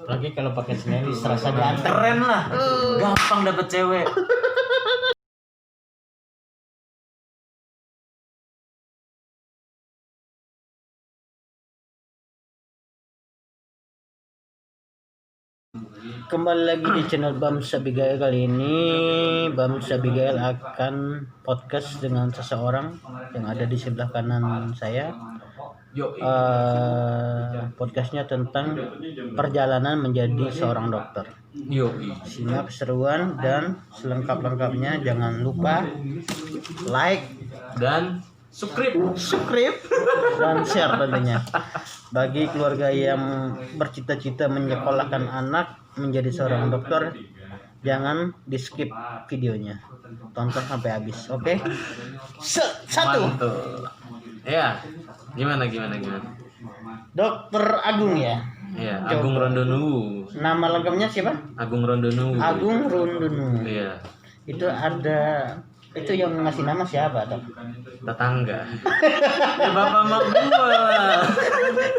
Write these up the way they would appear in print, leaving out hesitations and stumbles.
Lagi kalau pakai sendiri serasa ganteng. Keren lah. Gampang dapet cewek. Kembali lagi di channel Bams Abigail. Kali ini Bams Abigail akan podcast dengan seseorang yang ada di sebelah kanan saya. Podcastnya tentang perjalanan menjadi seorang dokter. Simak keseruan dan selengkap-lengkapnya. Jangan lupa like Dan subscribe dan share tentunya. Bagi keluarga yang bercita-cita menyekolahkan anak menjadi seorang dokter, jangan di skip videonya, tonton sampai habis. Oke? Satu. Mantul. Ya, gimana? Dokter Agung ya. Iya, Agung Rondonu. Nama lengkapnya siapa? Agung Rondonu. Agung Rondonu. Iya. Itu yang ngasih nama siapa, Dok? Tetangga. Ya bapak mak gua lah.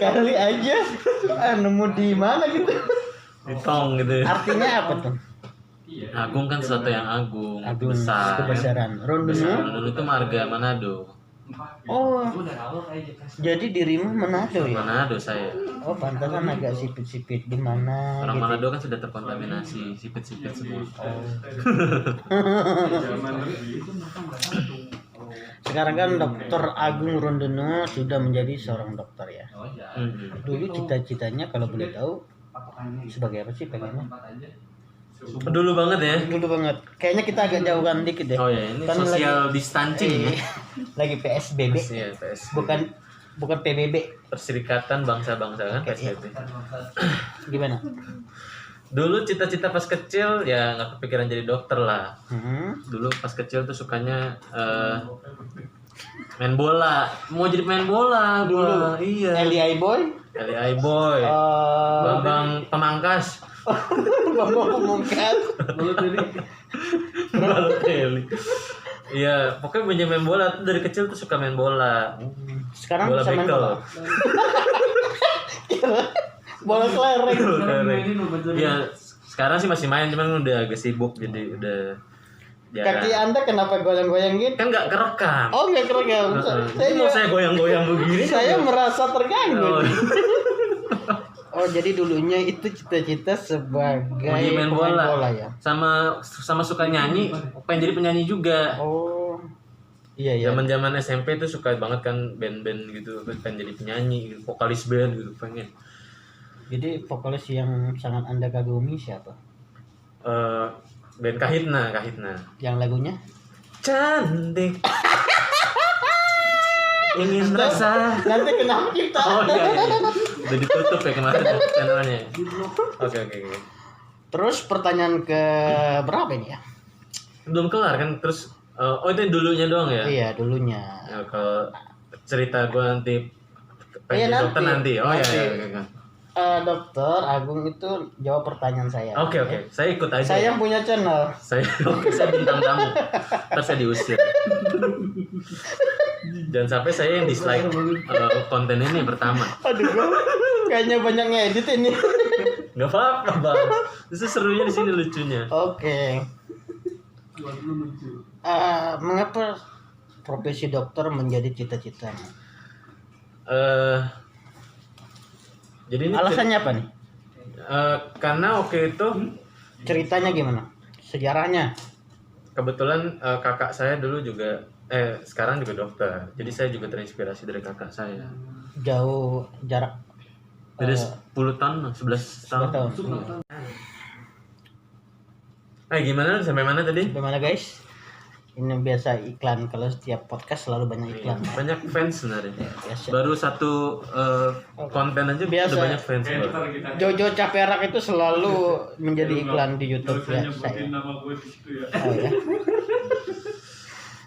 Kali aja nemu di mana gitu. Di tong gitu. Artinya apa tuh? Agung kan sesuatu yang agung, Agung, besar. kebesaran. Rondonu. Rondonu itu marga Manado. Oh, jadi dirimu Manado ya? Manado saya. Oh, pantasan agak sipit-sipit di mana Orang gitu. Manado kan sudah terkontaminasi sipit-sipit semua. Sekarang kan Dokter Agung Rondonu sudah menjadi seorang dokter ya. Dulu cita-citanya kalau boleh tahu sebagai apa sih pengennya? Dulu banget ya. Dulu banget. Kayaknya kita agak jauhan dikit deh. Oh ya, ini Kan social lagi- distancing ya. Lagi PSBB. Iya, PS. Bukan PBB. Perserikatan Bangsa-Bangsa kan Oke, PSBB. Gimana? Dulu cita-cita pas kecil ya nggak kepikiran jadi dokter lah. Dulu pas kecil tuh sukanya main bola. Mau jadi main bola Dulu. Iya. LI Boy. LI Boy. Bambang Pemangkas. Bambang Pemungkas. Balotelli. Iya, pokoknya punya main bola tuh dari kecil tuh suka main bola. Sekarang Bola bisa main bekel. bola. Bola kelereng. Ya, sekarang sih masih main cuman udah agak sibuk jadi udah jarang. Kaki Anda kenapa goyang-goyang gitu? Kan nggak kerekam. Oh, enggak kerekam. Mau saya goyang-goyang begini. Saya merasa terganggu. Oh. Oh, jadi dulunya itu cita-cita sebagai Main pemain bola. bola ya. Sama suka nyanyi, pengen jadi penyanyi juga. Oh. Iya ya. Zaman-zaman SMP tuh suka banget kan band-band gitu, pengen jadi penyanyi, gitu, vokalis band gitu pengen. Jadi vokalis yang sangat Anda kagumi siapa? Band Kahitna. Yang lagunya? Cantik. Ingin rasa. Nanti kenapa kita? Oh iya. Udah ditutup ya kemarin channelnya. Oke. Terus pertanyaan ke berapa ini ya? Belum kelar kan terus itu dulunya doang ya? Iya, dulunya. Ya, kalau cerita gue nanti pengen Iya, dokter nanti. Oh nanti. iya. Dokter Agung itu jawab pertanyaan saya. Oke. Saya ikut aja. Saya yang punya channel. Saya bintang tamu. Ntar saya diusir. Dan sampai saya yang dislike konten ini pertama. Aduh, kayaknya banyak ngedit ini. Gak apa-apa bang. Itu serunya di sini lucunya. Oke. Mengapa profesi dokter menjadi cita-cita? Jadi ini Alasannya apa nih? karena waktu itu Ceritanya gimana? Sejarahnya? kebetulan kakak saya dulu juga sekarang juga dokter. Jadi saya juga terinspirasi dari kakak saya. Jauh jarak Beda 10 tahun, 11 tahun. 10 tahun. Gimana sampai mana tadi? Bagaimana guys? Ini biasa iklan, kalau setiap podcast selalu banyak iklan. Banyak fans sebenarnya. Biasa. Baru satu konten aja Biasa. udah banyak fans. Jojo Caperak itu selalu menjadi iklan di YouTube ya saya. Oh ya.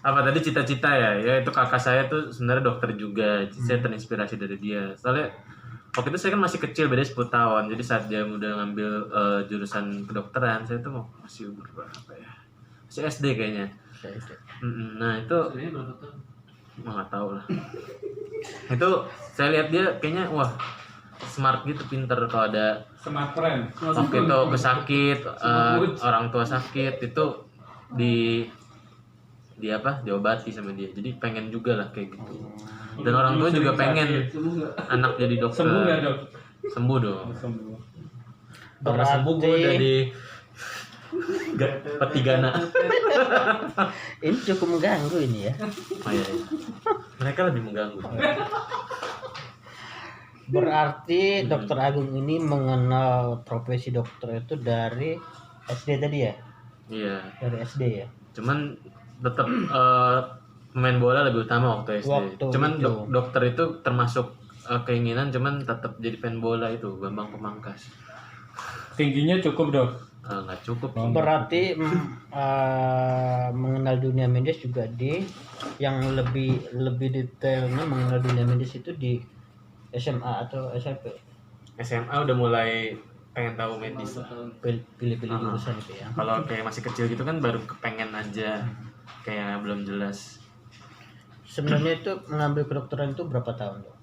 Apa tadi cita-cita ya? Ya itu kakak saya tuh sebenarnya dokter juga. Saya terinspirasi dari dia. Soalnya waktu itu saya kan masih kecil, beda 10 tahun. Jadi saat dia udah ngambil jurusan kedokteran, saya tuh masih umur berapa ya? Masih SD kayaknya. Nah itu nggak tahu lah. Itu saya lihat dia kayaknya wah smart gitu, pinter. Kalau ada Smart friend. waktu itu kesakit, orang tua sakit itu diobati sama dia. Jadi pengen juga lah kayak gitu. Dan orang tua juga pengen anak jadi dokter. Sembuh nggak, Dok? Sembuh dong. Sembuh. Karena sembuh gue udah di peti gana. Ini cukup mengganggu ini ya. Oh, iya. Mereka lebih mengganggu. Berarti Dokter Agung ini mengenal profesi dokter itu dari SD tadi ya? Iya. Dari SD ya? Cuman tetap pemain bola lebih utama waktu SD. Waktu Cuman itu. dokter itu termasuk keinginan, cuman tetap jadi fan bola itu Bambang Pamungkas. Tingginya cukup, Dok. Nggak cukup. Berarti mengenal dunia medis juga yang lebih detailnya mengenal dunia medis itu di SMA atau SMP. SMA udah mulai pengen tahu medis lah. Pilih-pilih jurusan itu ya. Kalau kayak masih kecil gitu kan baru kepengen aja, kayak belum jelas. Sebenarnya itu mengambil kedokteran itu berapa tahun, Dok?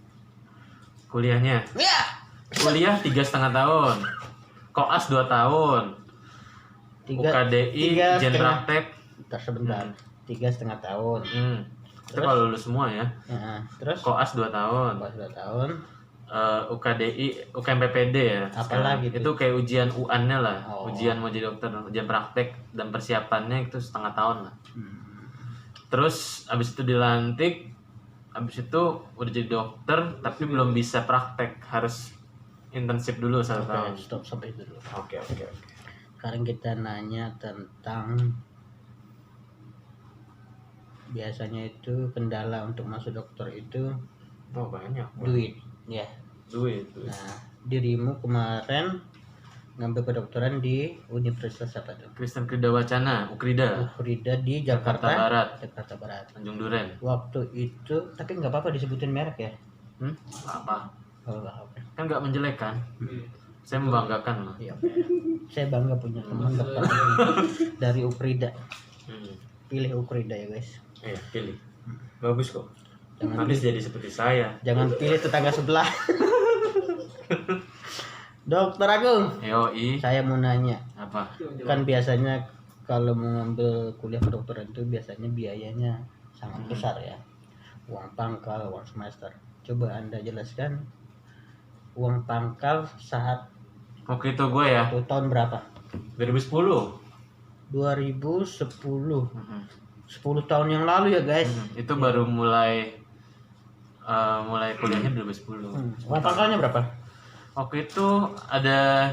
Kuliahnya? Ya. Kuliah 3,5 tahun. Koas 2 tahun. UKDI, Jen Praktek. Bentar sebentar. 3,5 tahun. Itu kalau lulus semua ya. Ya, terus Koas 2 tahun. pas 2 tahun. UKDI, UKMPPD ya. Apalagi itu kayak ujian UN-nya lah. Oh. Ujian mau jadi dokter, ujian praktek dan persiapannya itu 1,5 tahun lah. Terus abis itu dilantik, abis itu udah jadi dokter tapi belum bisa praktek, harus internship dulu 1 tahun. Stop sampai itu dulu. Oke. Sekarang kita nanya tentang biasanya itu kendala untuk masuk dokter itu Oh banyak. duit, ya. Duit. Nah, dirimu kemarin ngambil kedokteran di Universitas apa tuh? Kristen Krida Wacana, Ukrida, Ukrida di Jakarta Jakarta Barat. Barat. Tanjung Duren. Waktu itu, tapi nggak apa-apa disebutin merek ya? Apa? Oh, nggak apa. Kan nggak menjelekkan. Saya membanggakan loh. Iya. Saya bangga punya teman dokter dari Ukrida. Pilih Ukrida ya guys. Iya, pilih. Bagus kok. Jangan Habis jadi seperti saya. Jangan pilih tetangga sebelah. Dokter Agung, Yoi. saya mau nanya. Apa? Kan biasanya kalau mengambil kuliah kedokteran itu biasanya biayanya sangat besar ya. Uang pangkal, uang semester. Coba Anda jelaskan uang pangkal saat Waktu itu gue ya, itu tahun berapa? 2010. 2010. 10 tahun yang lalu ya guys. Itu baru mulai kuliahnya 2010. Uang pangkalnya berapa? Waktu itu ada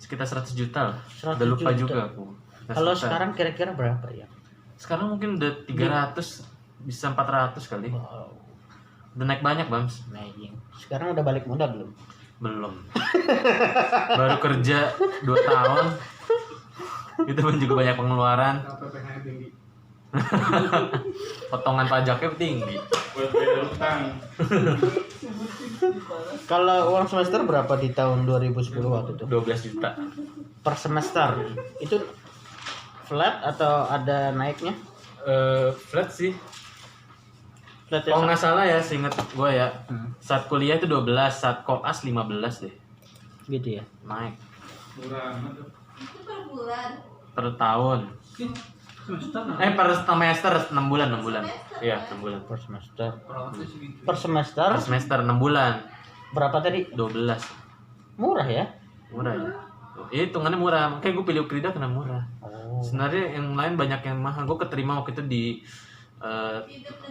sekitar 100 juta lah. 100 Udah lupa juta. juga aku. Kalau sekarang kira-kira berapa ya? Sekarang mungkin udah 300, bisa 400 kali. Wow, Udah naik banyak, Bams. amazing. Sekarang udah balik modal belum? Belum. Baru kerja 2 tahun. Itu pun juga banyak pengeluaran. Potongan pajaknya tinggi. Buat bayar utang. Kalau uang semester berapa di tahun 2010 waktu itu? 12 juta. Per semester. Itu flat atau ada naiknya? Flat sih. Flat ya? Kalau nggak salah ya, seinget gue ya, saat kuliah itu 12, saat koas 15 deh. Gitu ya. Naik. Murah amat. Itu per bulan. Per tahun. Per semester, 6 bulan. Iya, 6 bulan. Per semester. Per semester Per semester 6 bulan. berapa tadi? 12. Murah ya? Murah ya. Hitungannya murah. Makanya gue pilih Ukrida karena murah. Oh. Sebenarnya yang lain banyak yang mahal. Gue keterima waktu itu di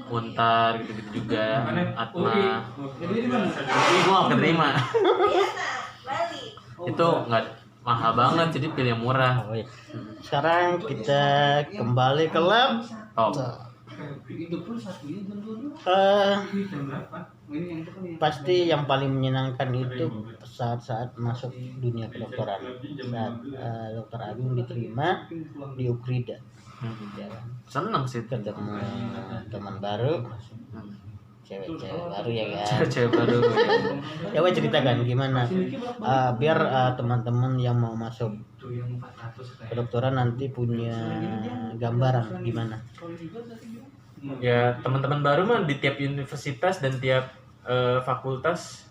Untar gitu-gitu juga. Atma. Gue gak keterima. Bali. Itu nggak mahal banget, jadi pilih yang murah. Oh, iya. Sekarang kita kembali ke lab. Top. Pasti yang paling menyenangkan itu saat-saat masuk dunia kedokteran. Saat Dokter Agung diterima di Ukrida. Ya kan? Seneng sih. Ketemu teman baru, cewek-cewek baru ya kan. Cewek baru. Ya weh, ceritakan gimana biar teman-teman yang mau masuk kedokteran nanti punya gambaran gimana. Ya teman-teman baru mah di tiap universitas dan tiap fakultas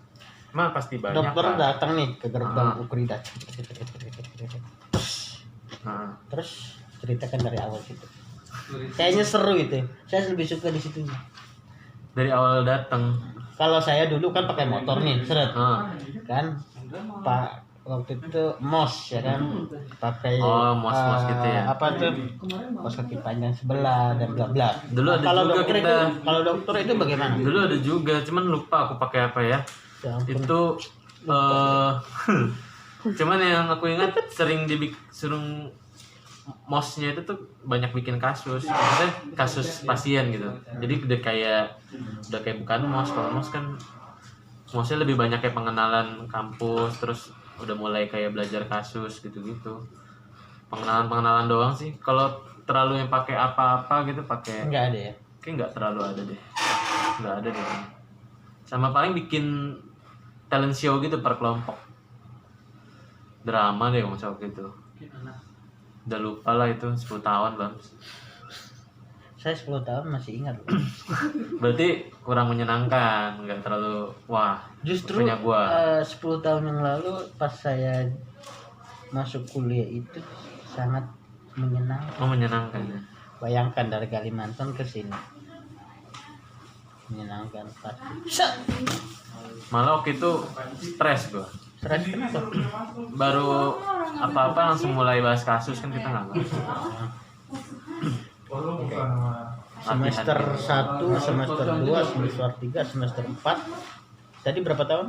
Mah pasti banyak. Dokter lah. datang nih ke gerbang Ah. Ukrida. Heeh. Terus ceritakan dari awal situ. Kayaknya seru itu. Saya lebih suka di situ. Dari awal datang. Kalau saya dulu kan pakai motor nih, seret. Heeh. Kan Pak waktu itu mos ya kan pakai Oh, mos gitu ya. apa tuh mos kaki panjang sebelah dan bla bla. Dulu ada Kalau juga dokter kita. itu kalau dokter itu bagaimana? Dulu ada juga, cuman lupa aku pakai apa ya. Ya ampun. Itu cuman yang aku ingat sering suruh mosnya itu tuh banyak bikin kasus, maksudnya kasus pasien gitu. Jadi udah kayak bukan mos. Kalau mos kan mosnya lebih banyak kayak pengenalan kampus, terus udah mulai kayak belajar kasus gitu-gitu. Pengenalan doang sih. Kalau terlalu yang pakai apa-apa gitu pakai Enggak ada ya. kayak nggak terlalu ada deh. Nggak ada deh. Sama paling bikin talent show gitu per kelompok. Drama deh ngomong gitu. Udah lupa lah itu 10 tahun bang. Saya 10 tahun masih ingat. Berarti kurang menyenangkan, nggak terlalu wah. Justru punya gua. 10 tahun yang lalu pas saya masuk kuliah itu sangat menyenangkan. Oh menyenangkan ya. Bayangkan dari Kalimantan ke sini. Menyenangkan pasti. Malah waktu itu stres gua. Stres kenapa? Baru apa-apa langsung mulai bahas kasus kan kita nggak ngerti. Semester 1, semester 2, semester 3, semester 4. Tadi berapa tahun?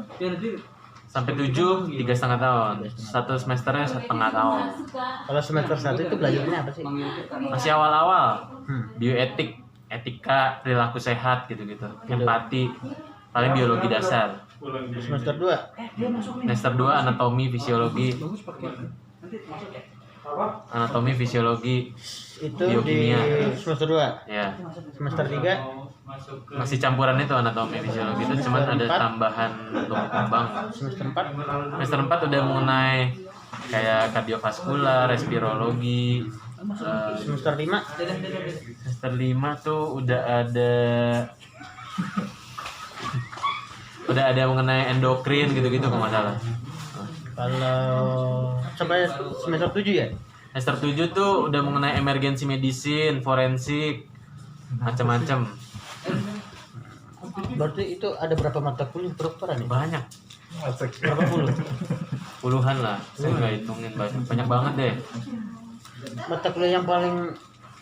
Sampai 7 3,5 tahun. Satu semesternya 1,5 tahun. Kalau semester 1 itu belajarnya apa sih? Masih awal-awal. Hmm. Bioetik, etika, perilaku sehat gitu-gitu. Empati, paling biologi dasar. Semester 2. Semester 2 anatomi, fisiologi. Anatomi, fisiologi, Itu Biokimia. di semester 2. ya. Semester 3 Masih campuran itu anatomi, fisiologi itu cuman ada Empat. tambahan tumbuh kembang. semester 4 Semester 4 udah mengenai kayak kardiovaskular, respirologi. semester 5 Semester 5 tuh udah ada mengenai endokrin gitu-gitu kalau nggak salah. kalau sampai semester 7 ya? Semester 7 tuh udah mengenai emergency medicine, forensik, macam-macam. Berarti itu ada berapa mata kuliah kedokteran ya? Banyak, Berapa puluh? puluhan lah. Saya nggak hitungin banyak banget deh. Mata kuliah yang paling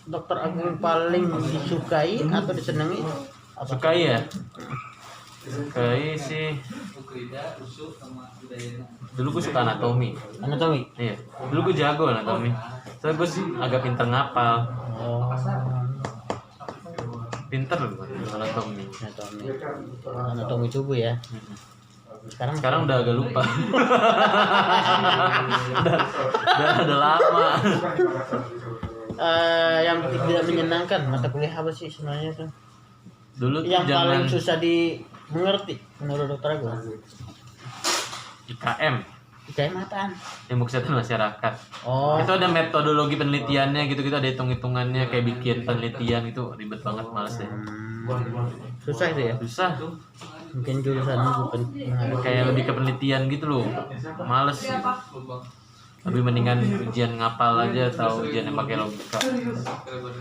dokter Agung paling disukai atau disenangi apa? Sukai ya? Sukai sih. Dulu gue suka anatomi. Anatomi. Iya. Dulu gue jago anatomi. Soalnya gue sih agak pinter ngapal. Oh, Pinter loh gue anatomi. anatomi. Anatomi tubuh ya. Sekarang udah agak lupa. udah lama. Yang tidak menyenangkan mata kuliah apa sih sebenarnya tuh? Dulu tuh Yang paling zaman susah dimengerti menurut dokter Agung. IKM, IKM apaan? ilmu kesehatan masyarakat. Oh, Itu ada metodologi penelitiannya gitu-gitu, ada hitung-hitungannya kayak bikin penelitian itu ribet banget, males deh. susah itu ya. Susah, Mungkin jurusannya bukan kayak lebih ke penelitian gitu loh. Males. Lebih mendingan ujian ngapal aja atau ujian yang pakai logika.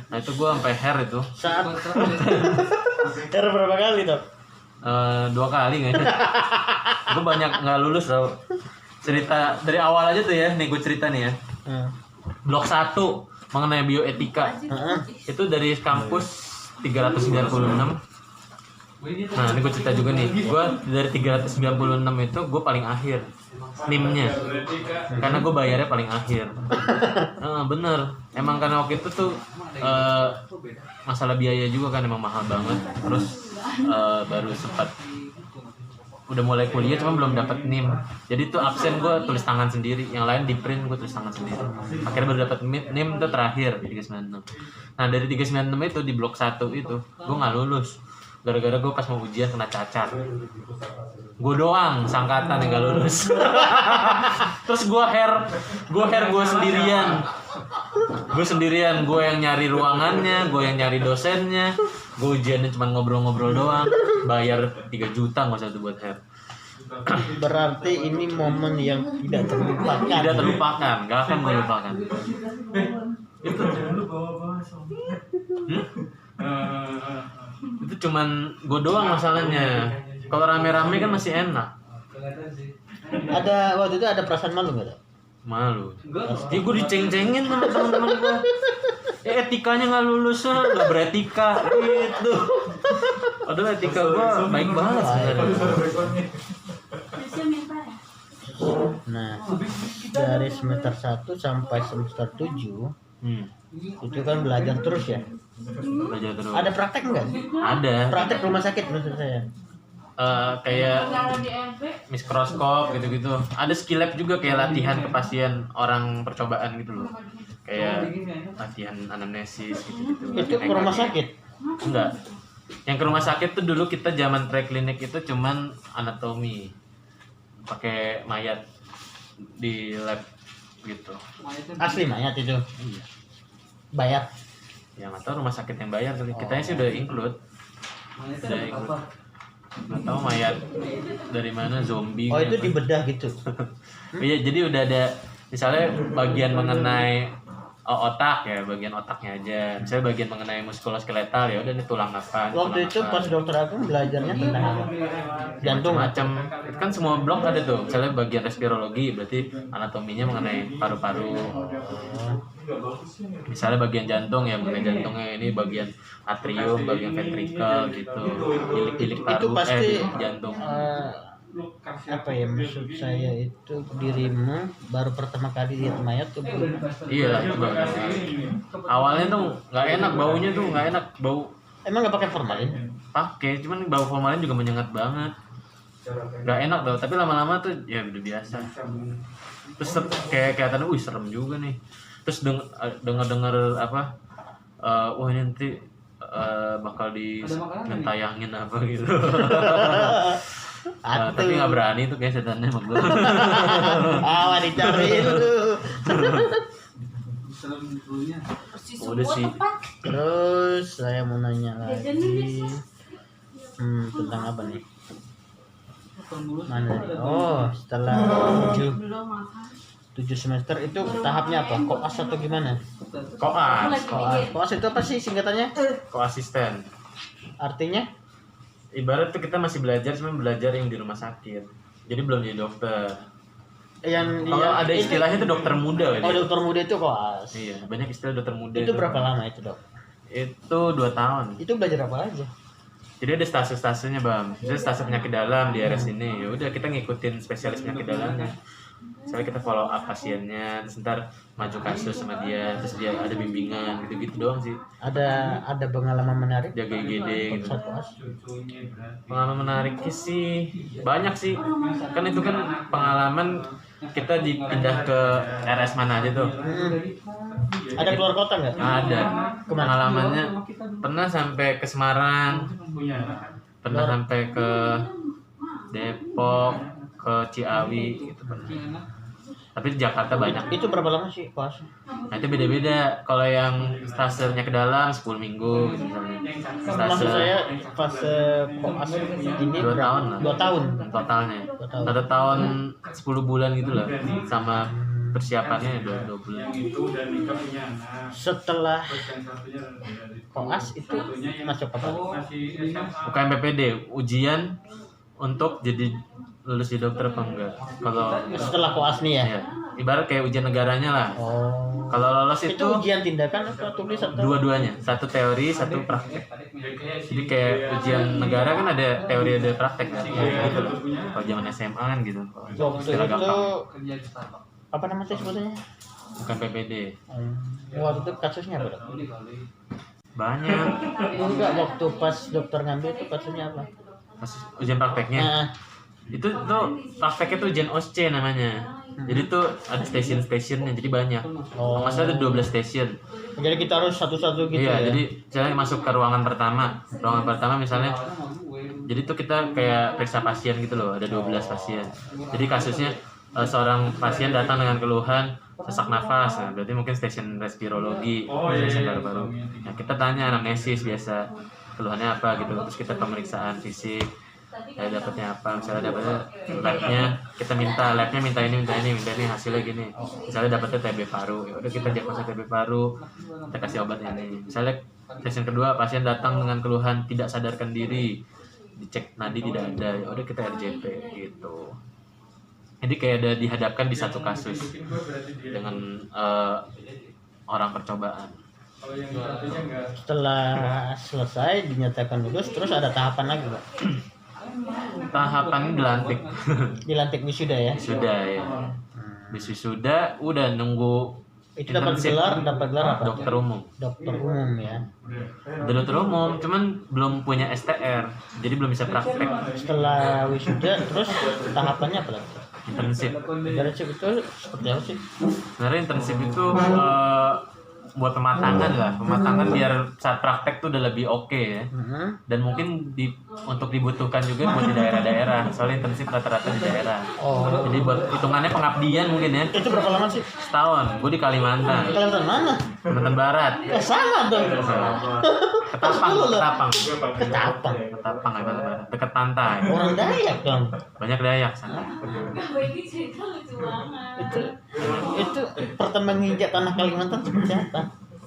Nah itu gue sampai hair itu. saat. Era berapa kali tuh? 2 kali kayaknya. Gue banyak nggak lulus tau. Cerita dari awal aja tuh ya, nih gue cerita nih ya. Blok 1 mengenai bioetika. Itu dari kampus 396. Nah ini gue cerita juga nih. Gue dari 396 itu gue paling akhir NIM-nya. Karena gue bayarnya paling akhir. Bener. Emang karena waktu itu tuh masalah biaya juga kan emang mahal banget. Terus baru sempat udah mulai kuliah cuma belum dapat NIM. Jadi tuh absen gue tulis tangan sendiri, yang lain di print gue tulis tangan sendiri. Akhirnya baru dapat NIM itu terakhir di 396. Nah dari 396 itu di blok 1 itu gue nggak lulus. Gara-gara gue pas mau ujian kena cacar. Gue doang sangkatan yang gak lulus. Terus gue sendirian, gue yang nyari ruangannya, gue yang nyari dosennya, gue ujiannya cuma ngobrol-ngobrol doang, bayar 3 juta nggak usah tuh buat hair. Berarti ini momen yang tidak terlupakan. Tidak terlupakan, nggak akan melupakan. Itu jangan lu bawa-bawa Itu cuman gue doang masalahnya. Kalau rame-rame kan masih enak. Ada waktu itu ada perasaan malu nggak? Malu. Pasti gue diceng-cengin sama teman-teman gue. Etikanya nggak lulus, nggak beretika gitu. Padahal etika gue baik banget sebenarnya. Nah, dari semester 1 sampai semester 7 itu kan belajar terus ya. Belajar terus. Ada praktek nggak? Ada. Praktek rumah sakit maksud saya. Kayak mikroskop gitu-gitu. Ada skill lab juga kayak latihan ke pasien orang percobaan gitu loh. Kayak latihan anamnesis gitu-gitu. Itu ke rumah sakit. Enggak. Yang ke rumah sakit tuh dulu kita zaman preklinik itu cuman anatomi. Pakai mayat di lab gitu. Asli mayat itu. Iya. Bayar. Ya nggak tahu rumah sakit yang bayar kali. Kitanya sih udah include. Udah include. Nggak tahu mayat dari mana, zombie. Oh itu dibedah gitu. Iya, jadi udah ada misalnya bagian mengenai otak ya, bagian otaknya aja. Misalnya bagian mengenai muskuloskeletal ya udah ini tulang apa. Waktu itu pas dokter Agung belajarnya tentang apa? Jantung. Macam itu kan semua blok ada tuh. Misalnya bagian respirologi berarti anatominya mengenai paru-paru. Misalnya bagian jantung ya mengenai jantungnya, ini bagian atrium, bagian ventricle gitu. Bilik-bilik Itu paru pasti jantung. Apa ya maksud saya itu dirimu baru pertama kali lihat mayat tuh belum? Iya, itu bagus. Awalnya tuh nggak enak, baunya tuh nggak enak, bau Emang nggak pakai formalin? pakai, cuman bau formalin juga menyengat banget. Nggak enak tuh, tapi lama-lama tuh ya udah biasa. Terus kayak kelihatan, serem juga nih. Terus dengar apa? Wah ini nanti bakal ditayangin apa gitu. Tapi nggak berani tuh kayak setannya sama gue. Dicariin lu. Udah sih. Terus saya mau nanya lagi tentang apa nih? Mana nih? Oh, setelah 7 semester itu tahapnya apa? Koas atau gimana? Koas itu apa sih singkatannya? Koasisten. Artinya? Ibarat tuh kita masih belajar, cuma belajar yang di rumah sakit. Jadi belum jadi dokter. Kalau ada istilahnya itu dokter muda. Oh, dokter muda itu koas. Iya, banyak istilah dokter muda. Itu berapa lama itu, Dok? Itu 2 tahun. Itu belajar apa aja? Jadi ada stase-stasenya, Bang. Jadi stase penyakit dalam di RS ini. Ya udah kita ngikutin spesialis penyakit dalamnya. Misalnya kita follow up pasiennya, terus ntar maju kasus sama dia, terus dia ada bimbingan gitu-gitu doang sih. Ada pengalaman menarik? Jaga IGD gitu. Saat koas? Pengalaman menariknya sih banyak sih. Kan itu kan pengalaman kita dipindah ke RS mana aja tuh. Ada keluar kota nggak? Ada. Pengalamannya pernah sampai ke Semarang, pernah sampai ke Depok, ke Ciawi gitu pernah. Tapi di Jakarta banyak. Itu berapa lama sih koas? Nah itu beda-beda. Kalau yang stasenya ke dalam 10 minggu gitu misalnya. Maksud saya fase koas ini 2 tahun lah. 2 tahun. Totalnya. 1 tahun 10 bulan gitu lah. Sama persiapannya 2 bulan. Setelah koas itu masuk apa? UKM PPD, ujian untuk jadi lulus di dokter apa enggak. Kalau Setelah koas nih ya? ya, ibarat kayak ujian negaranya lah. Oh. Kalau lolos Itu itu ujian tindakan atau tulis atau? dua-duanya, satu teori, satu praktek. Jadi kayak ujian negara kan ada teori ada praktek kan, ya, gitu loh. Kalau zaman SMA kan gitu. Waktu Istilah itu gampang. apa namanya sebutannya? Bukan PPD. Waktu itu kasusnya apa, Dok? Banyak. Enggak, waktu pas dokter ngambil itu kasusnya apa? Kasus ujian prakteknya. Nah, Itu tuh prakteknya tuh ujian OSCE namanya. Jadi tuh ada stasiun-stasiunnya, jadi banyak. Oh. Maksudnya ada 12 stasiun. jadi kita harus satu-satu gitu Iya, ya? jadi misalnya masuk ke ruangan pertama. Ruangan pertama misalnya, jadi tuh kita kayak periksa pasien gitu loh, ada 12 pasien. Jadi kasusnya seorang pasien datang dengan keluhan sesak nafas, nah, berarti mungkin stasiun respirologi, stasiun paru-paru. Nah, kita tanya anamnesis biasa, keluhannya apa gitu, terus kita pemeriksaan fisik. Kayak dapatnya apa, misalnya dapatnya labnya, kita labnya minta ini hasilnya gini. Misalnya dapatnya TB paru, ya udah kita diagnosa TB paru, kita kasih obat ini. Misalnya session kedua pasien datang dengan keluhan tidak sadarkan diri, dicek nadi tidak ada, ya udah kita RJP gitu. Jadi kayak ada dihadapkan di satu kasus dengan orang percobaan. Kalau yang satunya enggak. Setelah selesai dinyatakan lulus, terus ada tahapan lagi, Pak. Tahapan dilantik. Dilantik wisuda ya. Sudah ya. Habis wisuda udah nunggu Itu dapat internship. gelar apa? Dokter umum. Dokter umum ya. Udah dokter umum, cuman belum punya STR, jadi belum bisa praktek. Setelah wisuda terus tahapannya apa lagi? Internship. Internship itu seperti apa sih? Sebenarnya internship itu buat pematangan lah, pematangan biar saat praktek tuh udah lebih oke ya. Dan mungkin untuk dibutuhkan juga buat di daerah-daerah, soalnya internship rata-rata di daerah. Oh, Jadi buat hitungannya pengabdian mungkin ya. itu berapa lama sih? Setahun, gue di Kalimantan, Kalimantan mana? Kalimantan Barat. Sama dong. Ketapang, Ketapang. Kalimantan Barat, dekat pantai. Orang Dayak dong. Banyak Dayak sana. Ini cerita lucu banget. Itu pertama nginjak tanah Kalimantan seperti apa?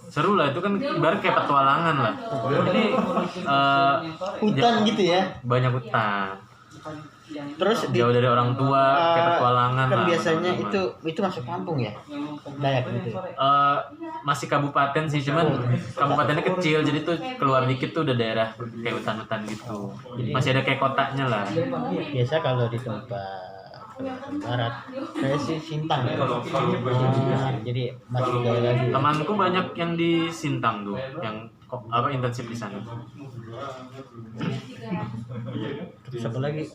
Seru lah, itu kan ibarat kayak petualangan lah. Jadi Hutan gitu ya. banyak hutan, Terus jauh dari orang tua, kayak petualangan kan lah. biasanya teman-teman. itu masuk kampung ya. Dayak gitu. Ya? Masih kabupaten sih, cuman kabupatennya kecil, jadi tuh keluar dikit tuh udah daerah kayak hutan-hutan gitu. Masih ada kayak kotanya lah. Biasa kalau di tempat barat saya sih Sintang ya. Jadi masih gaya lagi. Temanku banyak yang di Sintang tuh, yang internship di sana. Terus apa lagi?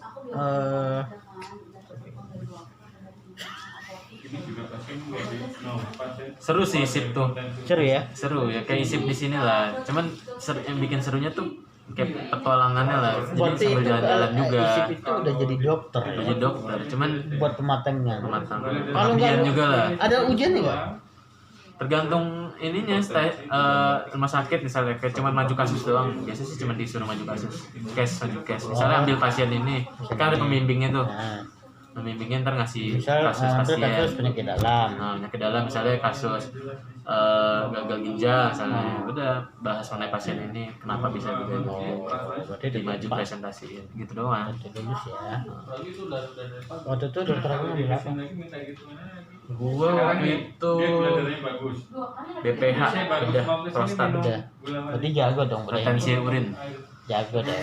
Seru sih isip tuh, Seru ya. seru ya kayak isip di sini lah. Cuman yang bikin serunya tuh kayak petualangannya lah. Jadi Berarti sambil itu jalan-jalan juga. isip itu udah jadi dokter ya. Jadi dokter, cuman Buat pematangan. pematangan, Kalau pengabdian nggak juga lah. ada ujian nggak? Tergantung ininya, rumah sakit misalnya kayak cuma maju kasus doang. Biasanya sih cuma disuruh maju kasus, maju case. Misalnya ambil pasien ini, kan ada pembimbingnya tuh. Nah, Pembimbingnya ntar ngasih misal kasus ambil pasien. kasus penyakit dalam. Nah, penyakit dalam misalnya kasus gagal ginjal misalnya, udah bahas mengenai pasien ini kenapa bisa begini. Berarti Di maju presentasiin gitu doang. lulus ya. Waktu itu dokter aku ngambil apa? Gua waktu itu BPH udah prostat, Udah. Berarti jago dong. retensi urin. Jago deh.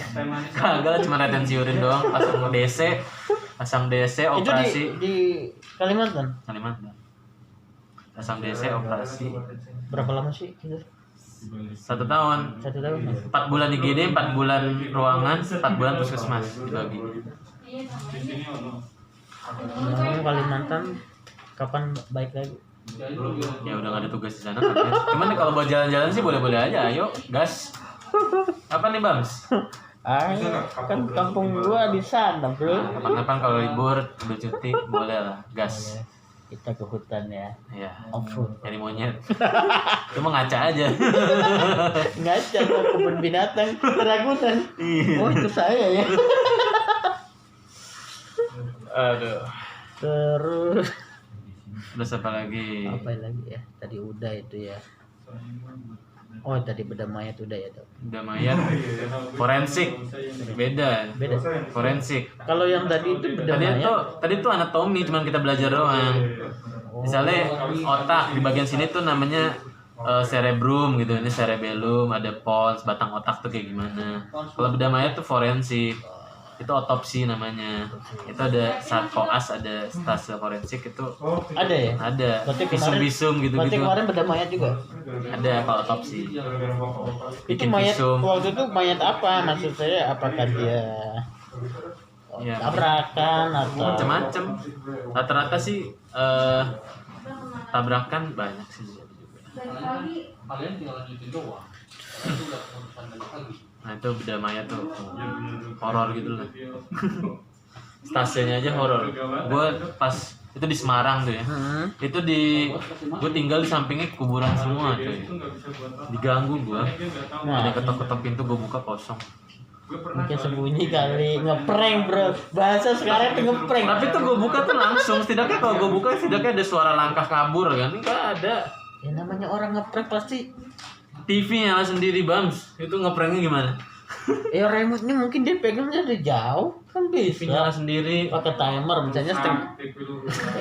Kagak lah, cuma retensi urin doang, pasang DC Itu operasi di Kalimantan. Kalimantan. Pasang DC operasi Berapa lama sih itu? 1 tahun. 1 tahun. 4 bulan IGD, 4 bulan ruangan, 4 bulan puskesmas dibagi. Ngomong Kalimantan kapan baik lagi? Ya udah gak ada tugas di sana kan. Cuman kalau buat jalan-jalan sih boleh-boleh aja, ayo gas. Apa nih Bams? Kan kampung gua di sana, Bro. Kapan-kapan kalau libur, ambil cuti, boleh lah, gas. Kita ke hutan ya. Ya, Off-road. nyari monyet. Cuma ngaca aja. Ngaca ke kebun binatang, keragutan. Oh, itu saya ya. Aduh. Terus Terus apa lagi? apa lagi ya? Tadi udah itu ya. Oh, tadi bedah mayat udah ya, Dok. Udah mayat, forensik, beda. Beda. Forensik. Kalau yang tadi itu bedah mayat. Tadi tuh anatomi, cuman kita belajar doang. Misalnya otak di bagian sini tuh namanya cerebrum gitu, ini cerebellum, ada pons, batang otak tuh kayak gimana. Kalau bedah mayat tuh forensik, itu otopsi namanya. Itu ada saat koas, ada stase forensik itu Ada ya? ada. Berarti kemarin- Visum-visum Berarti gitu-gitu. kemarin bedah mayat juga. Ada kalau otopsi. Itu Bikin mayat visum. waktu itu mayat apa? Maksud saya apakah dia Iya. tabrakan atau Macem-macem. Rata-rata sih tabrakan banyak sih juga. Nah itu beda mayat tuh horor gitu lah. Stasiunnya aja horor. Gue pas itu di Semarang tuh ya. Itu gue tinggal di sampingnya kuburan semua tuh. Diganggu gue. Ada ketok-ketok pintu, gue buka kosong. Mungkin sembunyi kali, ngeprank bro. Bahasa sekarang tuh ngeprank. Tapi tuh gue buka tuh langsung, setidaknya kalau gue buka setidaknya ada suara langkah kabur kan, nggak ada. Ya namanya orang ngeprank pasti. TV nyala sendiri Bams, itu ngepranknya gimana? Ya remote-nya mungkin dia pegangnya dari jauh kan TV nyala bisa. sendiri. Pakai timer misalnya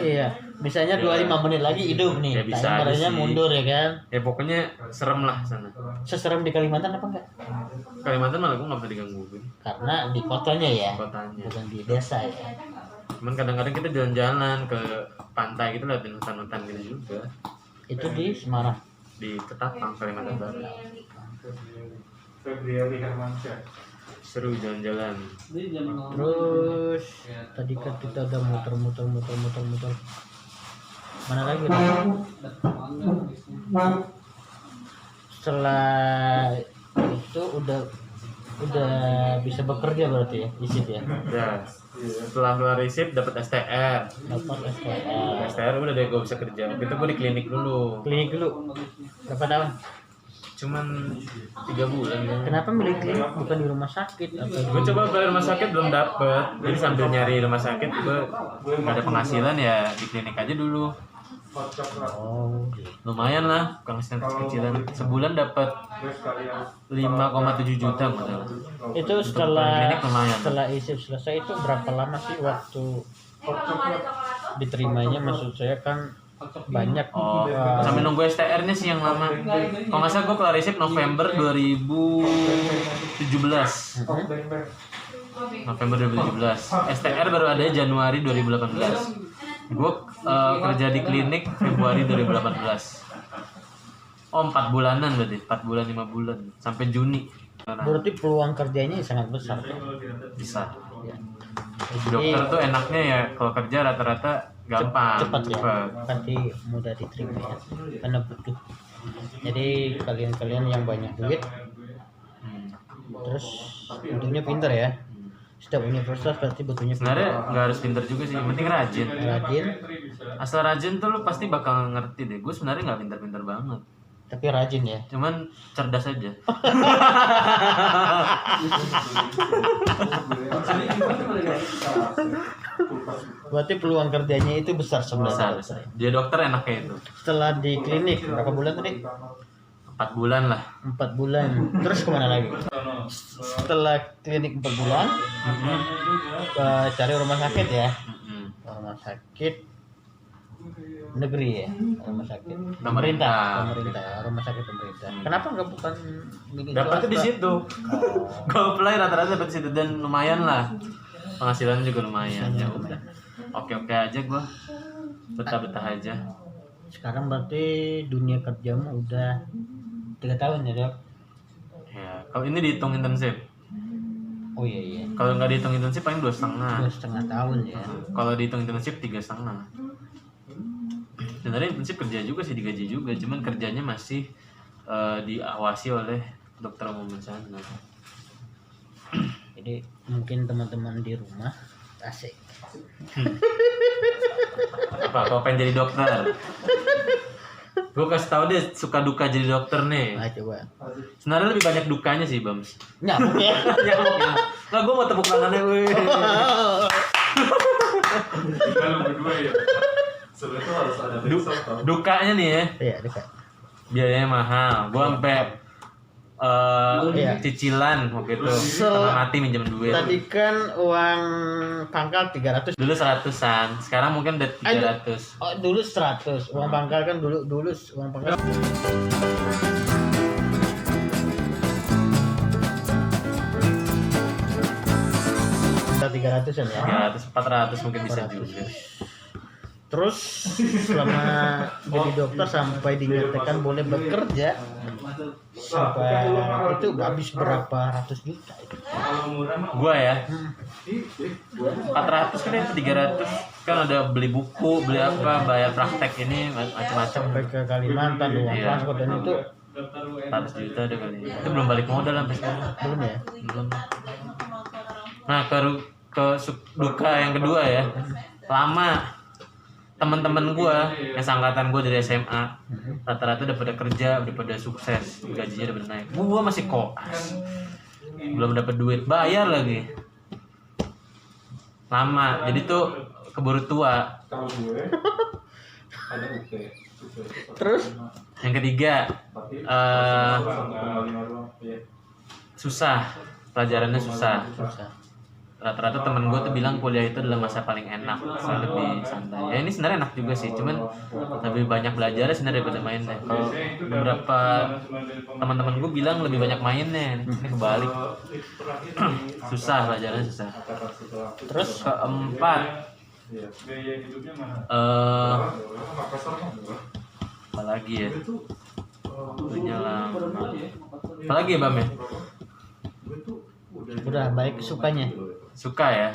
iya, misalnya 25 menit lagi hidup nih. Ya, bisa aja Timernya sih. mundur ya kan. Ya pokoknya serem lah sana. Seserem di Kalimantan apa enggak? Kalimantan malah gue nggak pernah digangguin Karena di kotanya ya, kotanya. bukan di desa ya. Cuman kadang-kadang kita jalan-jalan ke pantai gitu, liatin hutan-hutan gitu juga. Itu di Semarang. Di Ketapang, Kalimantan Barat. Febriali Hermansyah. Seru jalan-jalan. Terus tadi kan kita udah muter. Mana lagi nih? Setelah itu udah bisa bekerja berarti ya, isip ya. Ya, setelah keluar isip dapat STR. Dapat SPR. STR udah deh gue bisa kerja. Waktu itu gue di klinik dulu. Klinik dulu. Berapa tahun? Cuman 3 bulan ya. Kenapa milih klinik bukan di rumah sakit? Apa Gue coba balik rumah sakit belum dapet. Jadi sambil nyari rumah sakit gue nggak ada penghasilan ya di klinik aja dulu. Oh, Lumayan lah, penghasilan kecil-kecilan. Sebulan dapat 5,7 juta modal. itu setelah klinik lumayan. setelah isip selesai itu berapa lama sih waktu diterimanya? Maksud saya kan banyak. Oh, sampai nunggu STR-nya sih yang lama. Kalau nggak salah gue kelar isip November 2017. November 2017. STR baru ada Januari 2018. Gue kerja di klinik Februari 2018. Oh 4 bulanan berarti, 4 bulan 5 bulan sampai Juni. Berarti peluang kerjanya sangat besar. Bisa. Ya. Dokter tuh enaknya ya kalau kerja rata-rata gampang. Cepat ya. Cepet. Pasti mudah diterima ya. Karena butuh. Jadi kalian-kalian yang banyak duit, terus butuhnya pintar ya. Setiap universitas pasti butuhnya Sebenarnya nggak harus pinter juga sih, yang penting rajin. rajin, Asal rajin tuh lu pasti bakal ngerti deh. Gue sebenarnya nggak pinter-pinter banget, tapi rajin ya. cuman cerdas aja. Berarti peluang kerjanya itu besar Besar, sebenarnya. besar. Dia dokter enaknya itu. Setelah di klinik berapa bulan tadi? 4 bulan lah. 4 bulan. Terus kemana lagi? Setelah klinik 4 bulan, cari rumah sakit ya. Rumah sakit negeri ya, rumah sakit Pemerintah. rumah sakit pemerintah. Kenapa nggak bukan milik Dapatnya di swasta? situ. Gue apply rata-rata dapet situ dan lumayan lah. Penghasilan juga lumayan. Ya udah. Oke-oke aja gue. Betah-betah aja. Sekarang berarti dunia kerjamu udah 3 tahun ya dok? Ya, kalau ini dihitung intensif. Oh iya. Kalau nggak dihitung intensif paling 2,5. 2,5 tahun ya. Kalau dihitung intensif 3,5. Sebenarnya intensif kerja juga sih, digaji juga, cuman kerjanya masih diawasi oleh dokter umum di sana. Jadi mungkin teman-teman di rumah asik. Apa? Kau pengen jadi dokter? Gue kasih tau deh suka duka jadi dokter nih. Nah coba. Sebenarnya lebih banyak dukanya sih, Bams. Nyamuk ya. Nyamuk ya. Nah, gue mau tepuk tangannya, weh. Kalau berdua ya. Sebenarnya harus ada Dukanya nih ya, Iya dekat. biayanya mahal. Gue sampai Iya. cicilan waktu itu setengah mati minjem duit. Tadi kan uang pangkal 300. Dulu 100-an, sekarang mungkin udah 300. Oh dulu 100. Uang pangkal kan dulu uang pangkal. Kita 300-an ya. 300, 400 mungkin bisa juga. Terus selama jadi dokter sampai dinyatakan boleh bekerja sampai itu habis berapa ratus juta itu? Gua ya 400 kan itu 300 kan ada beli buku, beli apa, bayar praktek ini macam-macam. Sampai ke Kalimantan uang Iya. transport dan itu 400 juta ada kali. Itu belum balik modal sampai sekarang. belum ya? Belum. Nah, duka yang kedua ya. Lama teman-teman gua yang seangkatan gua dari SMA rata-rata udah pada kerja, udah pada sukses, gajinya udah pada naik. Gua masih koas. belum dapat duit, bayar lagi. Lama, jadi tuh keburu tua. Kalau gue ada UT. Terus? Yang ketiga, susah, pelajarannya susah. Rata-rata temen gue tuh bilang kuliah itu adalah masa paling enak, saya lebih santai. Ya ini sebenarnya enak juga sih, cuman lebih banyak belajarnya sebenarnya daripada mainnya. Kalau beberapa teman-teman gue bilang lebih banyak mainnya, ini kebalik. Susah, pelajarannya susah. Terus keempat, Biaya hidupnya mana? apalagi ya? Punya lama. Apalagi ya Bam ya? Udah baik sukanya. Suka ya.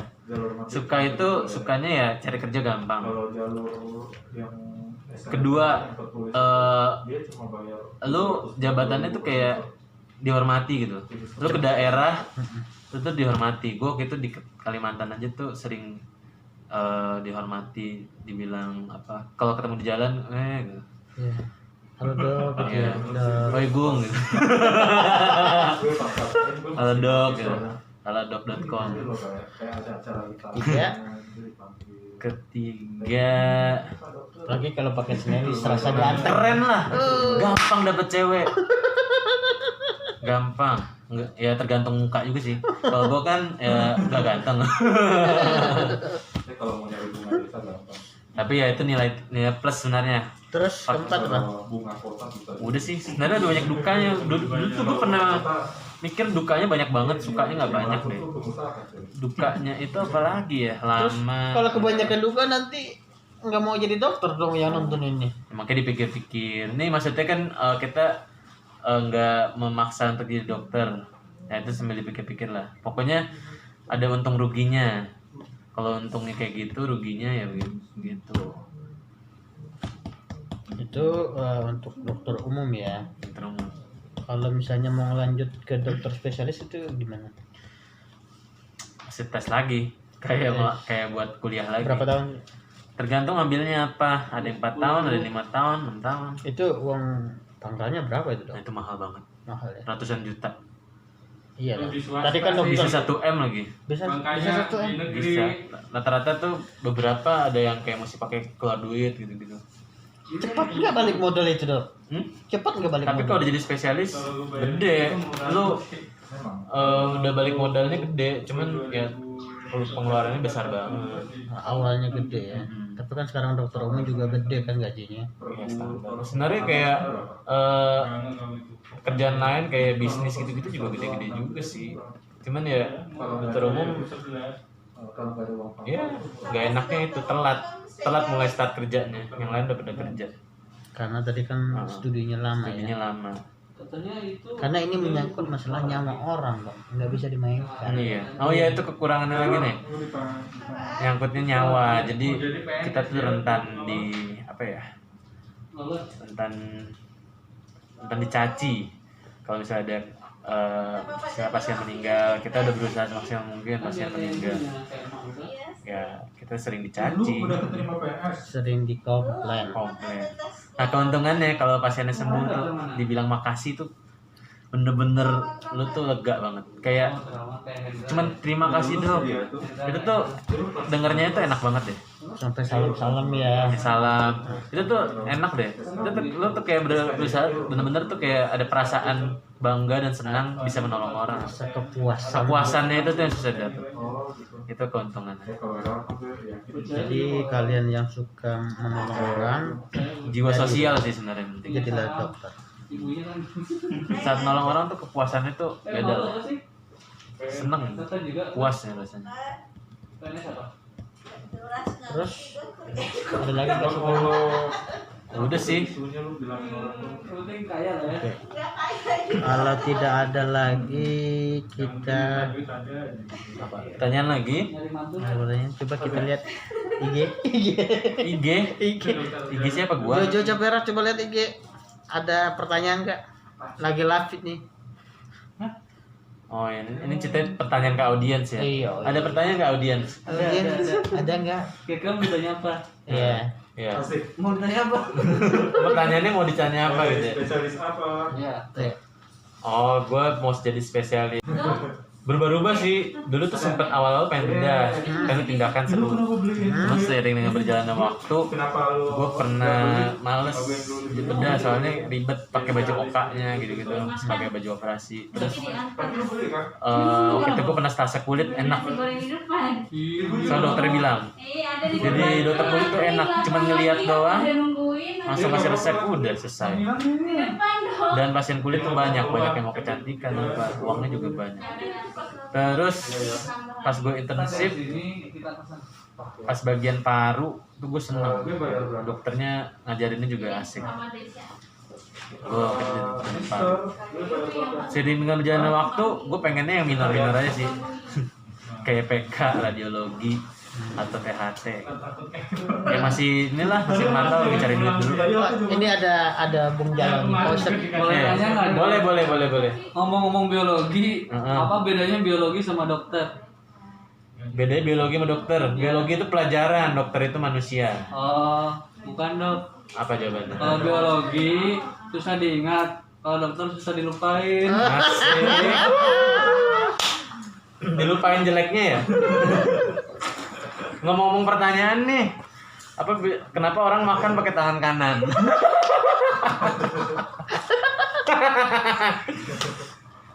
Suka itu sukanya ya cari kerja gampang. Kedua, lu jabatannya tuh kayak dihormati gitu. Lu ke daerah, lu tuh dihormati. Gue gitu di Kalimantan aja tuh sering dihormati, dibilang apa? Kalau ketemu di jalan, gitu. Iya. Halo dok, gitu Iya. ya. Dok. Oi Gung gitu. Halo dok gitu. Halodoc.com. Tiga, Ketiga, lagi kalau pakai sendiri serasa ganteng. keren lah. Gampang dapet cewek. Gampang. Nggak, ya tergantung muka juga sih. Kalau gua kan ya nggak ganteng. Kalau mau nyari bunga desa gampang. Tapi ya itu nilai plus sebenarnya. Terus keempat apa? Bunga kota bisa. Udah sih, sebenarnya ada banyak dukanya. Dulu tuh gue pernah mikir dukanya banyak banget, sukanya nggak banyak deh. Dukanya itu apalagi ya, Terus lama. kalau kebanyakan duka nanti nggak mau jadi dokter dong yang nonton ini. Makanya dipikir-pikir. Nih maksudnya kan kita nggak memaksa untuk jadi dokter. Ya itu sambil dipikir-pikir lah. Pokoknya ada untung ruginya. Kalau untungnya kayak gitu, ruginya ya begitu. Itu untuk dokter umum ya. Terus Kalau misalnya mau lanjut ke dokter spesialis itu gimana? masih tes lagi. Kayak buat kuliah lagi. Berapa tahun? Tergantung ambilnya apa. Ada yang 4 tahun, ada yang 5 tahun, 6 tahun. Itu uang pangkalnya berapa itu dok? Nah, itu mahal banget. Mahal ya. Ratusan juta. Iya lah. Lebih swasta Tadi kan sih. Bisa dokter 1 M lagi. bisa Makanya satu di M. negeri Bisa. Rata-rata tuh beberapa ada yang kayak mesti pakai keluar duit gitu-gitu. Cepat nggak balik modal itu dok? Cepat nggak balik Tapi modal? kalau udah jadi spesialis gede. Lu udah balik modalnya gede, cuman ya pengeluarannya besar banget. Nah, awalnya gede ya. Tapi kan sekarang dokter umum juga gede kan gajinya. Ya standar. Sebenarnya kayak kerjaan lain kayak bisnis gitu-gitu juga gede-gede juga sih. Cuman ya dokter umum ya nggak enaknya itu telat mulai start kerjanya. Yang lain udah pada kerja. Karena tadi kan studinya lama Studinya ya. lama. Karena ini menyangkut masalah nyawa orang dok, nggak bisa dimainkan. Iya. Oh ya itu kekurangannya lagi nih. Nyangkutnya nyawa. Jadi kita tuh rentan di apa ya? Rentan dicaci. Kalau misalnya ada pasien meninggal, kita udah berusaha semaksimal mungkin pasien meninggal. Ya kita sering dicaci, Sering dikomplain. komplain. Nah keuntungannya kalau pasiennya sembuh tuh dibilang makasih tuh bener-bener lu tuh lega banget. Kayak cuman terima kasih dok. Itu tuh dengernya itu enak banget deh. Sampai salam-salam ya. Salam. Itu tuh enak deh. Itu tuh lu tuh kayak berusaha bener-bener tuh kayak ada perasaan bangga dan senang bisa menolong orang. Rasa kepuasan. Kepuasannya itu tuh yang susah dapet. Itu keuntungannya. Jadi kalian yang suka menolong orang, Jiwa sosial sih sebenarnya yang penting. jadilah dokter. Saat nolong orang tuh kepuasannya tuh beda lah. Seneng, puas ya rasanya. Terus ada lagi nggak suka? Udah sih. Oke. Kalau tidak ada lagi kita Pertanyaan lagi. coba kita lihat IG. IG siapa gua? Jojo Capera coba lihat IG. Ada pertanyaan nggak? Lagi live nih. Oh ini ceritanya pertanyaan ke audiens ya. Iya. Ada pertanyaan ke audiens? Ada nggak? Kira-kira mau ditanya apa? Iya. Iya. Mau ditanya apa? Pertanyaannya mau ditanya apa gitu ya? Spesialis apa? Ya. Iya. Oh, gue mau jadi spesialis. Berubah-ubah sih. Dulu tuh sempet awal-awal pengen bedah, kan tindakan seru. Terus seiring dengan berjalannya waktu, Kenapa lu gue pernah males bedah soalnya ribet pakai baju OK-nya gitu-gitu, pakai baju operasi. Terus waktu itu gue pernah stase kulit enak. Goreng di depan. Soalnya dokternya bilang, Ada di jadi dokter kulit tuh enak, cuman ngeliat doang, Udah nungguin. langsung kasih resep udah selesai. Di depan dong. Dan pasien kulit tuh banyak yang mau kecantikan, apa uangnya juga banyak. Terus pas gue internship, pas bagian paru tuh gue seneng, dokternya ngajarinnya juga asik. Gue kerja paru. Jadi dengan berjalannya waktu, gue pengennya yang minor-minor aja sih, kayak PK, radiologi, atau THT. Ya masih inilah, masih mantau, lagi cari duit dulu. Ini ada Bung Jalan Poset. Boleh tanya nggak? Dok? Boleh. Ngomong-ngomong biologi, apa bedanya biologi sama dokter? Bedanya biologi sama dokter. Biologi itu pelajaran, dokter itu manusia. Oh, bukan dok. Apa jawabannya? Kalau biologi susah diingat, kalau dokter susah dilupain. Asik. Dilupain jeleknya ya? Ngomong-ngomong pertanyaan nih, kenapa orang makan pakai tangan kanan?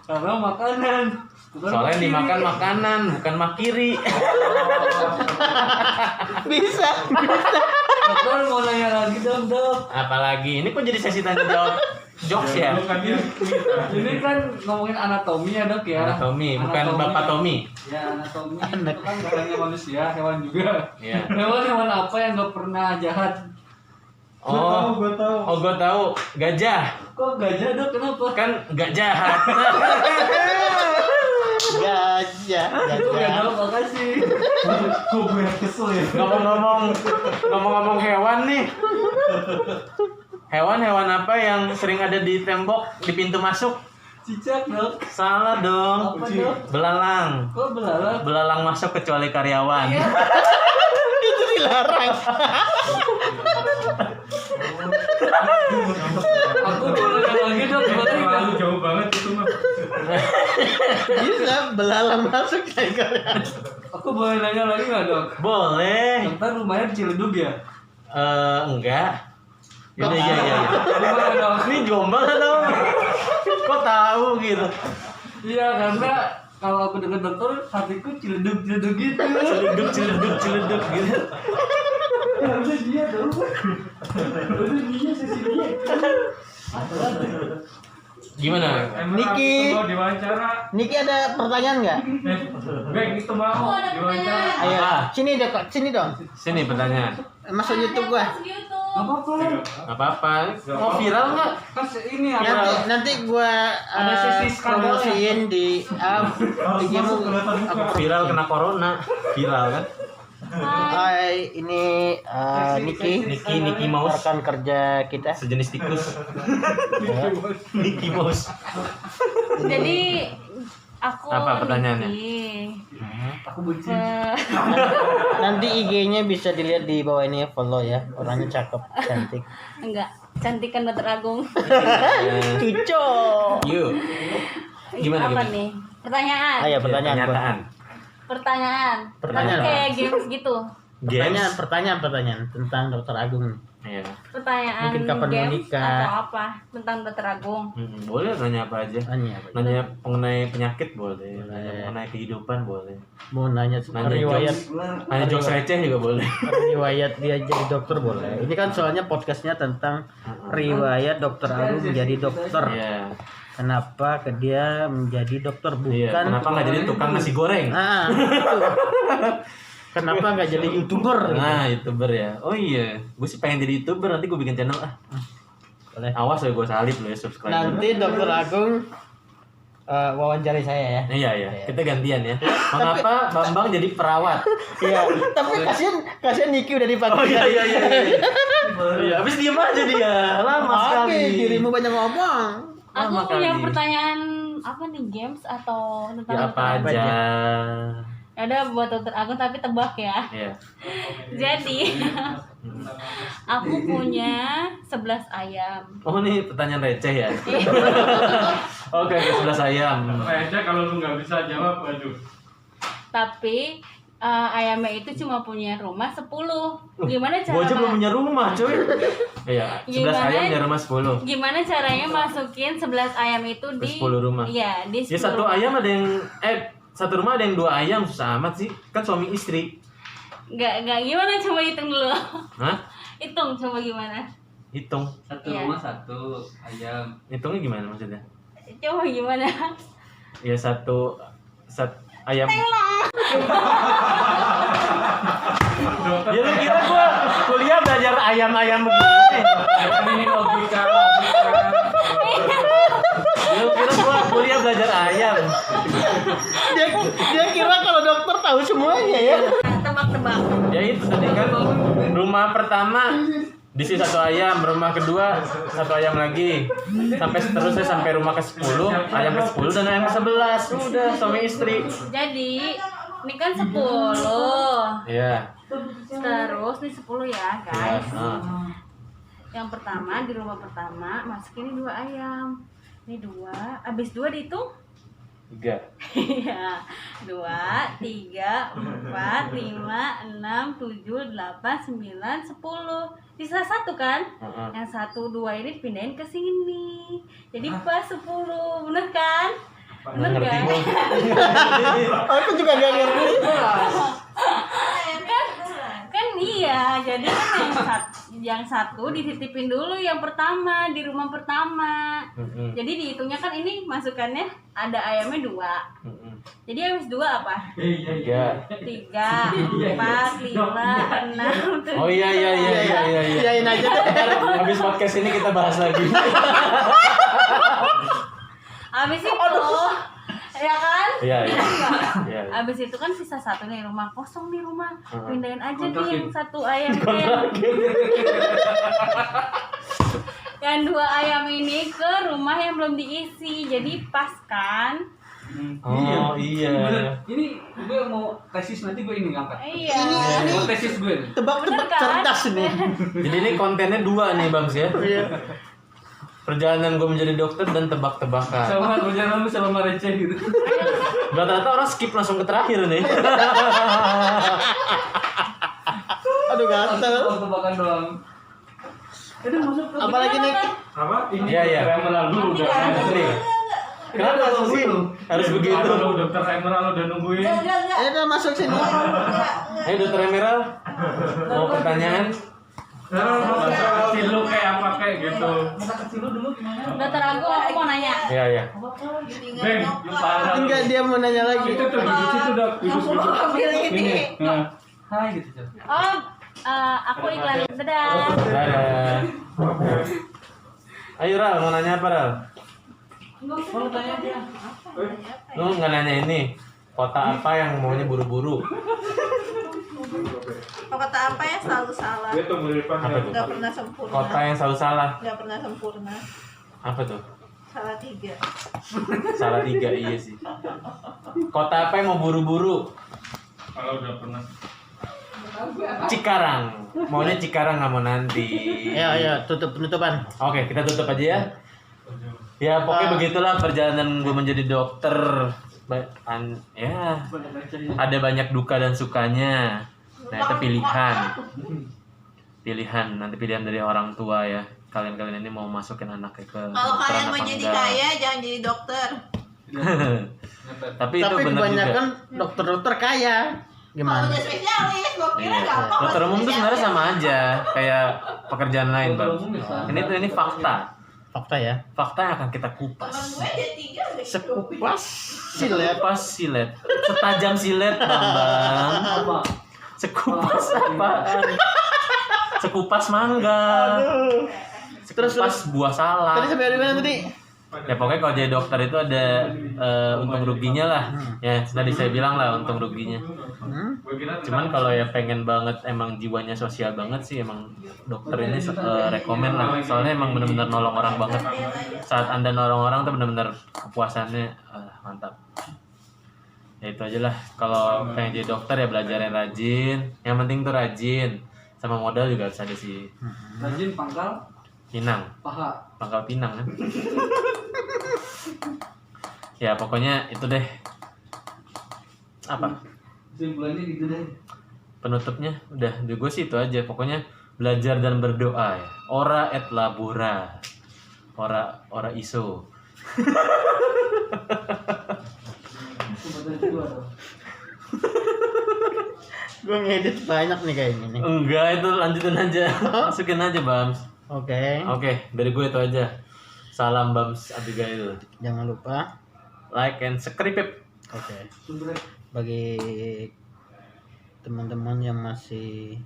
Karena makanan. Bukan Soalnya kiri. dimakan makanan, bukan makiri. Bisa. Dokter mau nanya lagi dong dok. Apalagi ini kok jadi sesi tanya jawab jokes ya? Ini kan ngomongin anatomi ya dok ya. Anatomi, bukan Bapak Tommy. Ya anatomi. Itu kan bukan hanya manusia, hewan juga. Iya. Hewan apa yang gak pernah jahat? Gue tahu. Oh, gue tahu. Gajah. Kok gajah dok? Kenapa? Kan nggak jahat. Gajah. Itu gak dok, makasih. Kok gue yang kesel ya? Ngomong-ngomong hewan nih. Hewan apa yang sering ada di tembok di pintu masuk? Cicak dok. Salah dong. Apa dok? Belalang. Kok belalang? Belalang masuk kecuali karyawan. Itu dilarang. Aku boleh nanya lagi dok, boleh nggak? Terlalu jauh banget itu mah. Bisa belalang masuk kayak karyawan. Aku boleh nanya lagi nggak dok? Boleh. Dokter rumahnya di Ciledug ya? Enggak. Iya. Gimana dok? Ini Jombang atau? Kok tahu gitu? Iya karena kalau aku dengar dokter hatiku Ciledug gitu. Ciledug gitu. Harusnya dia dong. Harusnya dia sesi dia. Gimana? Niki. Mau diwawancara. Niki ada pertanyaan nggak? Bang itu mau diwawancara. Ayo, Apa? sini dong. Sini pertanyaan. Masuk YouTube gua. Masuk YouTube. Gak apa-apa. Gak apa-apa. Mau viral nggak? Kan ini apa? Nanti gua Ada sesi skandal promosiin di IG-mu. Viral kena corona. Viral kan? Hai, ini Niki Mouse. rekan kerja kita. Sejenis tikus. Niki Mouse. Jadi aku Apa pertanyaannya? Aku benci. Nanti IG-nya bisa dilihat di bawah ini ya, follow ya. Orangnya cakep, cantik. enggak cantikan Dokter Agung. Cuco. Yuk. Gimana? Apa nih? Pertanyaan. Ayo pertanyaan. Pernyataan. Pertanyaan. Pertanyaan Tapi kayak apa? games gitu. Pertanyaan tentang Dokter Agung. Iya. Pertanyaan Mungkin kapan mau games nikah? atau apa tentang Dokter Agung. Boleh nanya apa aja. Nanya apa? Nanya mengenai penyakit boleh. Boleh. Nanya mengenai kehidupan boleh. Mau nanya riwayat Nanya jokes receh juga boleh. riwayat dia jadi dokter boleh. Ini kan soalnya podcastnya tentang riwayat Dokter Agung menjadi dokter. Iya. Kenapa dia menjadi dokter Iya. bukan? Kenapa nggak jadi tukang nasi goreng? Itu. Kenapa nggak jadi YouTuber? Nah, YouTuber ya. Oh iya, gue sih pengen jadi YouTuber, nanti gue bikin channel ah. Boleh. Awas ya gue salib lo ya subscribe. Nanti Dokter Agung wawancari saya ya. Iya, kita gantian ya. Mengapa Bambang jadi perawat? Iya, tapi kasihan Niki udah dipanggil. Oh iya. Iya, habis diem aja dia. Lama sekali. Dirimu banyak ngomong. Aku Lama punya kali. pertanyaan apa nih, games atau tentang Ya Dokter apa Agung? aja. Ya udah buat Dokter Agung tapi tebak ya. Iya. Jadi aku punya 11 ayam. Oh ini pertanyaan receh ya. Oke, 11 ayam. Aja kalau lu nggak bisa jawab, aduh. Tapi ayamnya itu cuma punya rumah 10. Gimana cara Gua aja belum punya rumah, cuy. Iya, 11 Gimana? ayam di rumah 10. Gimana caranya masukin 11 ayam itu Ke di 10 rumah. Iya, di 10 Ya satu rumah. ayam ada yang satu rumah ada yang 2 ayam, susah amat sih. Kan suami istri. Enggak gimana, coba hitung dulu. Hah? Hitung coba gimana? Hitung. Satu Iya. rumah 1 ayam. Hitungnya gimana maksudnya? Coba gimana? Ya satu ayam. Ya lu kira gua kuliah belajar ayam-ayam begini? Ini logika. Ya lu kira gua kuliah belajar ayam? Dia kira kalau dokter tahu semuanya ya. Tebak-tebak. Ya itu tadi kan rumah pertama diisi 1 ayam, rumah kedua 1 ayam lagi, sampai seterusnya sampai rumah ke-10, ayam ke-10 dan ayam ke-11. Udah suami istri. Jadi, ini kan 10. Iya. Terus nih 10 ya, Iya. guys. Nah. Yang pertama di rumah pertama masukin 2 ayam. Ini 2, habis 2 dihitung? 3. Iya. 2, 3, 4, 5, 6, 7, 8, 9, 10. Sisa 1 kan? Heeh. Yang 1, 2 ini pindahin ke sini. Jadi pas 10. Bener kan? Bener Ngerti kan? gua. Aku juga gak ngerti. Kan iya, jadi kan yang satu dititipin dulu yang pertama di rumah pertama. Heeh. Jadi dihitungnya kan ini masukannya ada ayamnya 2. Heeh. Jadi habis 2 apa? 3. 3, 4, 5, 6, 7. Oh iya. Iyain aja deh. Habis podcast ini kita bahas lagi. Habis itu ya kan? Iya. Iya. Habis itu kan sisa 1 nih, rumah kosong nih rumah. Pindahin aja nih Kontrakin. yang 1 ayam yang 2 ayam ini ke rumah yang belum diisi. Jadi pas kan? Oh iya. Bener. Ini gue mau tesis nanti gue ini ngangkat. Iya. Mau tesis gue. Tebak-tebak Bener kan? cerdas nih. Jadi ini kontennya 2 nih Bang ya. Iya. Perjalanan gue menjadi dokter dan tebak-tebakan. Sama perjalanan lu selama receh gitu. Rata-rata orang skip langsung ke terakhir nih. Aduh gatel. Tebakan doang. Udah masuk ke Apalagi nih? Apa? Ini Iya. Emerald dulu udah. Nih. Kenapa sih harus begitu? Kalau dokter Emerald udah nungguin. Ayo udah masuk sini. Ayo dokter Emerald. Mau pertanyaan? Masa kecil lu kayak apa kayak gitu. masa kecil lu dulu gimana? Dokter Agung, aku mau nanya. Iya. Beng, lu parah. Enggak, dia mau nanya lagi. Itu tuh duduk situ dok, duduk. Ini. Nah. Hai gitu. Cel. Oh, aku iklan. Dadah. Dadah. Ayo Ral, mau nanya apa Ral? Mau tanya aja. Lu nggak nanya ini? Kota apa yang maunya buru-buru? Kata apa yang selalu salah? Dia tunggu di depan Apa ya. tuh? Nggak pernah sempurna. Kota yang selalu salah. Nggak pernah sempurna. Apa tuh? Salah 3. Salah 3, iya sih. Kota apa yang mau buru-buru? Kalau udah pernah. Cikarang. Maunya Cikarang, nggak mau nanti. Ayo, tutup penutupan. Oke, kita tutup aja ya. Ya pokoknya begitulah perjalanan gue menjadi dokter. Ya, ada banyak duka dan sukanya. Nah itu pilihan. Nanti pilihan dari orang tua ya. Kalian ini mau masukin anaknya ke Kalau kedokteran kalian mau apa jadi enggak. kaya, jangan jadi dokter. Tapi itu Tapi benar kebanyakan juga. dokter-dokter kaya. Kalau Gimana? udah spesialis, gue kira Iya. gampang. Dokter umum tuh sebenarnya sama aja kayak pekerjaan lain, Bang. Dokter umum bisa. Ini fakta. Fakta ya. Fakta yang akan kita Temen kupas. gue ada 3 udah Sekupas silet. Sekupas silet. Setajam silet, Bambang. Apa? Sekupas apaan? Sekupas mangga. Sekupas buah salak. Tadi sampai di mana tadi? Ya pokoknya kalau jadi dokter itu ada untung ruginya lah. Ya tadi saya bilang lah untung ruginya. Cuman kalau ya pengen banget emang jiwanya sosial banget sih emang dokter ini rekomen lah. Soalnya emang benar-benar nolong orang banget. Saat Anda nolong orang tuh benar-benar kepuasannya mantap. Ya itu aja lah. Kalau pengen jadi dokter ya belajar yang rajin. Yang penting tuh rajin. Sama modal juga harus ada sih. Rajin pangkal. Pinang, Paha. Pangkal Pinang kan. Ya pokoknya itu deh. Apa? Kesimpulannya gitu deh. Penutupnya udah gue sih itu aja. Pokoknya belajar dan berdoa ya. Ora et labora. Ora iso. Kesempatan kedua dong. Gue ngedit banyak nih kayaknya nih. Enggak, itu lanjutin aja. Masukin aja Bams. Oke. Oke, dari gue itu aja. Salam Bams Abigail. Jangan lupa. Like and subscribe. Oke. Sumbernya. Bagi teman-teman yang masih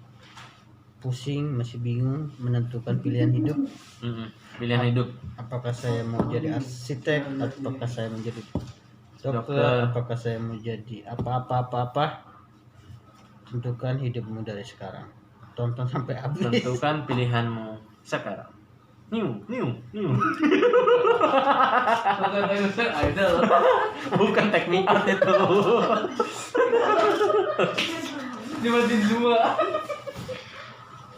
pusing, masih bingung menentukan pilihan hidup, Pilihan hidup. apakah saya mau jadi arsitek, apakah saya menjadi dokter, Dokter. apakah saya mau jadi apa-apa, tentukan hidupmu dari sekarang. Tonton sampai habis. Tentukan pilihanmu sekarang. New. Idol. Bukan teknik art itu. Dimatiin semua.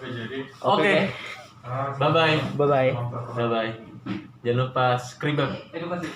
Jadi Oke. Bye bye. Bye bye. Bye bye. Jangan lupa subscribe. Edukasi.